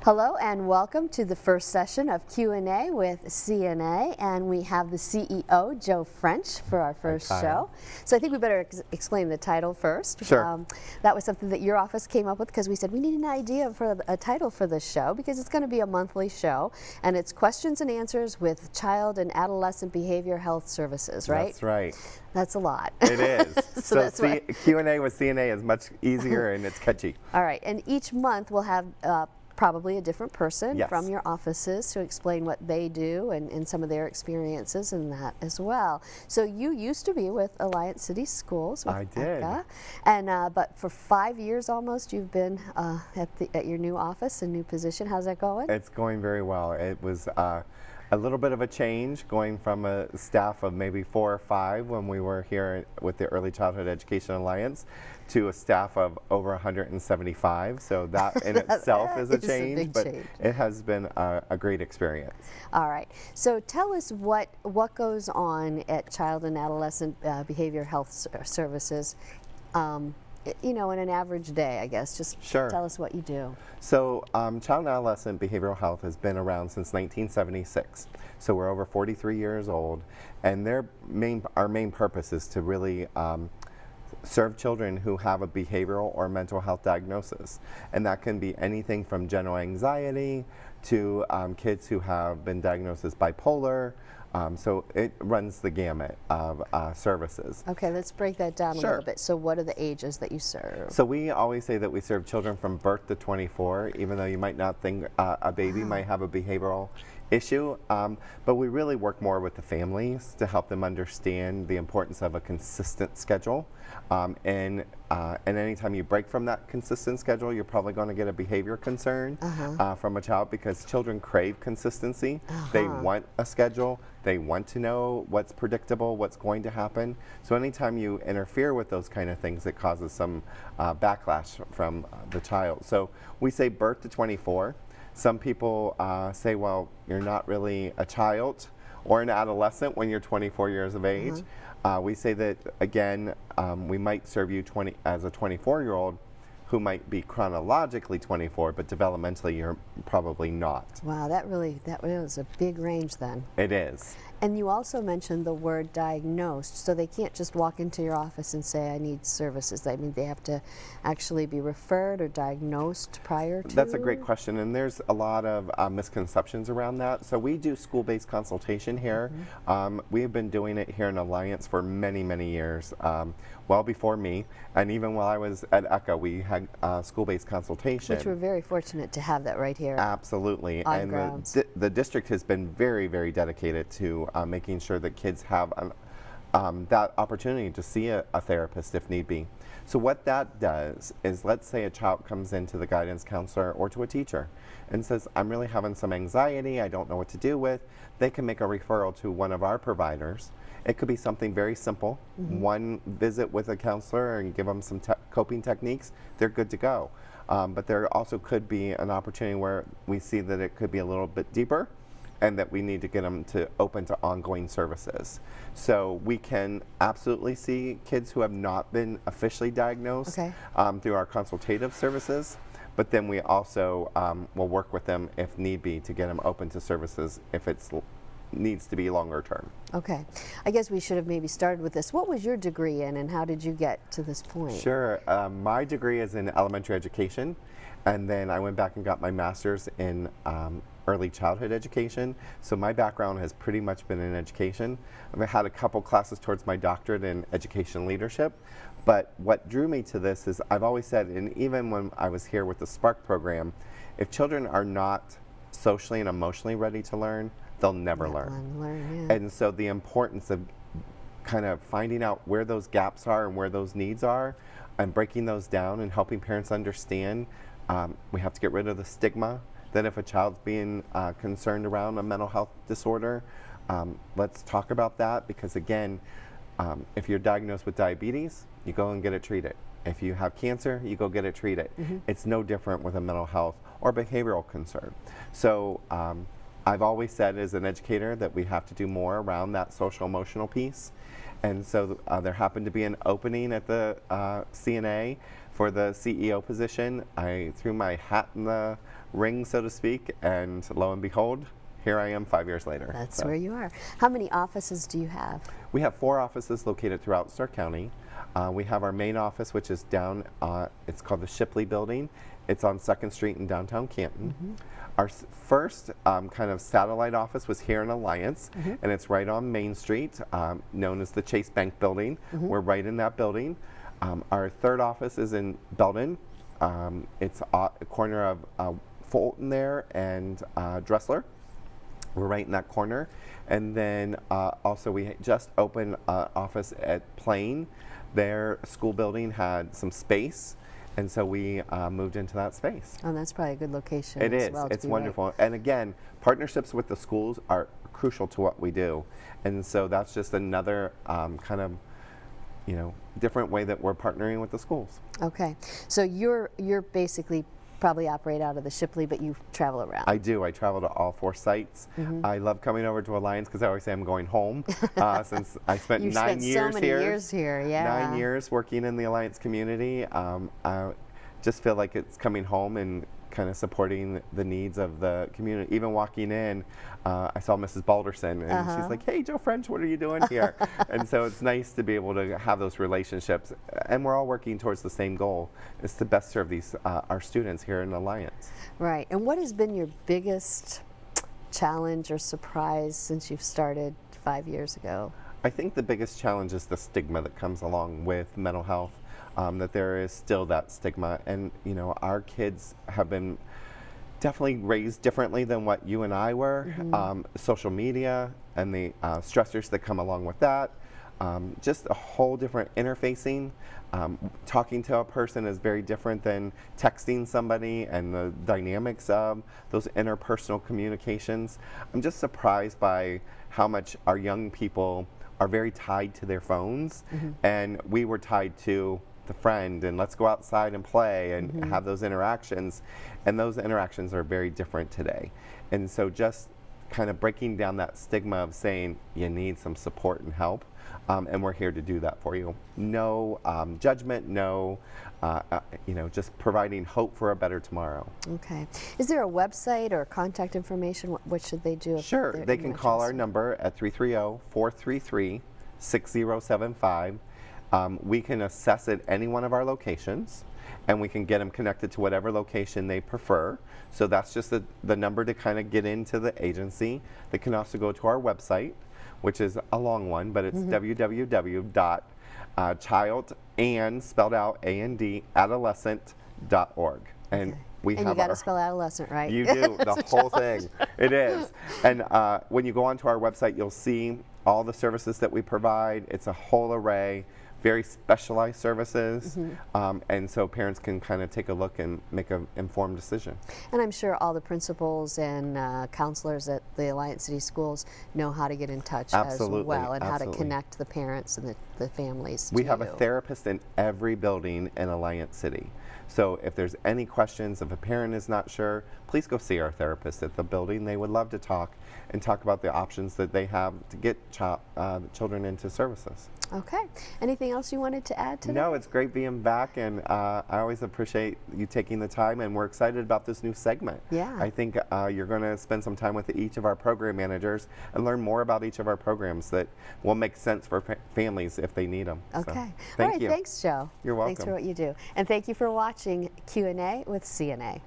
Hello and welcome to the first session of Q&A with CNA, and we have the CEO, Joe French, for our first show. So I think we better explain the title first. Sure. That was something that your office came up with because we said we need an idea for a title for this show because it's going to be a monthly show, and it's questions and answers with child and adolescent behavior health services, right? That's right. That's a lot. It is. so Q&A with CNA is much easier and it's catchy. All right, and each month we'll have probably a different person Yes. from your offices to explain what they do and some of their experiences in that as well. So you used to be with Alliance City Schools with I did. Eka, and but for 5 years almost you've been at your new office and new position. How's that going? It's going very well. It was a little bit of a change going from a staff of maybe 4 or 5 when we were here with the Early Childhood Education Alliance to a staff of over 175. So that in itself is a change, but it has been a great experience. All right. So tell us what goes on at Child and Adolescent Behavior Health Services. You know, in an average day, I guess. Just Sure. Tell us what you do. So child and adolescent behavioral health has been around since 1976. So we're over 43 years old, and our main purpose is to really serve children who have a behavioral or mental health diagnosis. And that can be anything from general anxiety to kids who have been diagnosed as bipolar. So it runs the gamut of services. Okay, let's break that down Sure. a little bit. So what are the ages that you serve? So we always say that we serve children from birth to 24, even though you might not think a baby might have a behavioral issue, but we really work more with the families to help them understand the importance of a consistent schedule. And anytime you break from that consistent schedule, you're probably going to get a behavior concern from a child, because children crave consistency. They want a schedule. They want to know what's predictable, what's going to happen. So anytime you interfere with those kind of things, it causes some backlash from the child. So we say birth to 24. Some people say, well, you're not really a child or an adolescent when you're 24 years of age. We say that, again, we might serve you as a 24-year-old who might be chronologically 24, but developmentally you're probably not. Wow, that really is a big range then. It is. And you also mentioned the word diagnosed, so they can't just walk into your office and say, I need services. I mean, they have to actually be referred or diagnosed prior to? That's a great question, and there's a lot of misconceptions around that. So we do school-based consultation here. We have been doing it here in Alliance for many, many years, well before me, and even while I was at ECHA, we had school-based consultation. Which we're very fortunate to have that right here. Absolutely, on and grounds. the district has been very, very dedicated to making sure that kids have that opportunity to see a therapist if need be. So what that does is, let's say a child comes into the guidance counselor or to a teacher and says, I'm really having some anxiety, I don't know what to do with. They can make a referral to one of our providers. It could be something very simple, one visit with a counselor and give them some coping techniques, they're good to go. But there also could be an opportunity where we see that it could be a little bit deeper, and that we need to get them to open to ongoing services. So we can absolutely see kids who have not been officially diagnosed through our consultative services, but then we also will work with them if need be to get them open to services if it needs to be longer term. Okay. I guess we should have maybe started with this. What was your degree in, and how did you get to this point? Sure. My degree is in elementary education, and then I went back and got my master's in early childhood education. So my background has pretty much been in education. I've had a couple classes towards my doctorate in education leadership, but what drew me to this is, I've always said, and even when I was here with the Spark program, if children are not socially and emotionally ready to learn, they'll never learn. And so the importance of kind of finding out where those gaps are and where those needs are, and breaking those down and helping parents understand, we have to get rid of the stigma that if a child's being concerned around a mental health disorder, let's talk about that, because again, if you're diagnosed with diabetes, you go and get it treated. If you have cancer, you go get it treated. It's no different with a mental health or behavioral concern. So I've always said as an educator that we have to do more around that social emotional piece. And so there happened to be an opening at the CNA for the CEO position. I threw my hat in the ring, so to speak, and lo and behold, here I am 5 years later. That's where you are. How many offices do you have? We have 4 offices located throughout Stark County. We have our main office, which is down, it's called the Shipley Building. It's on 2nd Street in downtown Canton. Our first kind of satellite office was here in Alliance, and it's right on Main Street, known as the Chase Bank Building. We're right in that building. Our third office is in Belden. It's a corner of Fulton there and Dressler. We're right in that corner. And then also we just opened an office at Plain. Their school building had some space, and so we moved into that space. Oh, that's probably a good location. It as is. well, It's wonderful. And again, partnerships with the schools are crucial to what we do. And so that's just another kind of, different way that we're partnering with the schools. Okay. So you're basically probably operate out of the Shipley, but you travel around. I do. I travel to all 4 sites. I love coming over to Alliance because I always say I'm going home since I spent You 9 spent years so many here. years here, yeah. 9 years working in the Alliance community. I just feel like it's coming home and kind of supporting the needs of the community. Even walking in, I saw Mrs. Balderson, and she's like, "Hey, Joe French, what are you doing here?" And so it's nice to be able to have those relationships, and we're all working towards the same goal: is to best serve these our students here in Alliance. Right. And what has been your biggest challenge or surprise since you've started 5 years ago? I think the biggest challenge is the stigma that comes along with mental health. That there is still that stigma, and our kids have been definitely raised differently than what you and I were. Social media and the stressors that come along with that, just a whole different interfacing. Talking to a person is very different than texting somebody, and the dynamics of those interpersonal communications. I'm just surprised by how much our young people are very tied to their phones, and we were tied to the friend, and let's go outside and play and have those interactions, and those interactions are very different today. And so just kind of breaking down that stigma of saying you need some support and help, and we're here to do that for you. No judgment, no, just providing hope for a better tomorrow. Okay. Is there a website or contact information? What should they do? Sure. They can call our number at 330-433-6075. We can assess at any one of our locations, and we can get them connected to whatever location they prefer. So that's just the number to kind of get into the agency. They can also go to our website, which is a long one, but it's www.child spelled out A&D adolescent.org. And we and have you got to spell adolescent, right? You do, the whole thing. It is. And when you go onto our website, you'll see all the services that we provide. It's a whole array, very specialized services, and so parents can kind of take a look and make an informed decision. And I'm sure all the principals and counselors at the Alliance City Schools know how to get in touch as well, and how to connect the parents and the families. We have a therapist in every building in Alliance City. So if there's any questions, if a parent is not sure, please go see our therapist at the building. They would love to talk about the options that they have to get children into services. Okay. Anything else you wanted to add to that? No, it's great being back, and I always appreciate you taking the time, and we're excited about this new segment. Yeah. I think you're going to spend some time with each of our program managers and learn more about each of our programs that will make sense for families if they need them. Okay. So, All thank right, you. thanks, Joe. You're welcome. Thanks for what you do. And thank you for watching Q&A with CNA.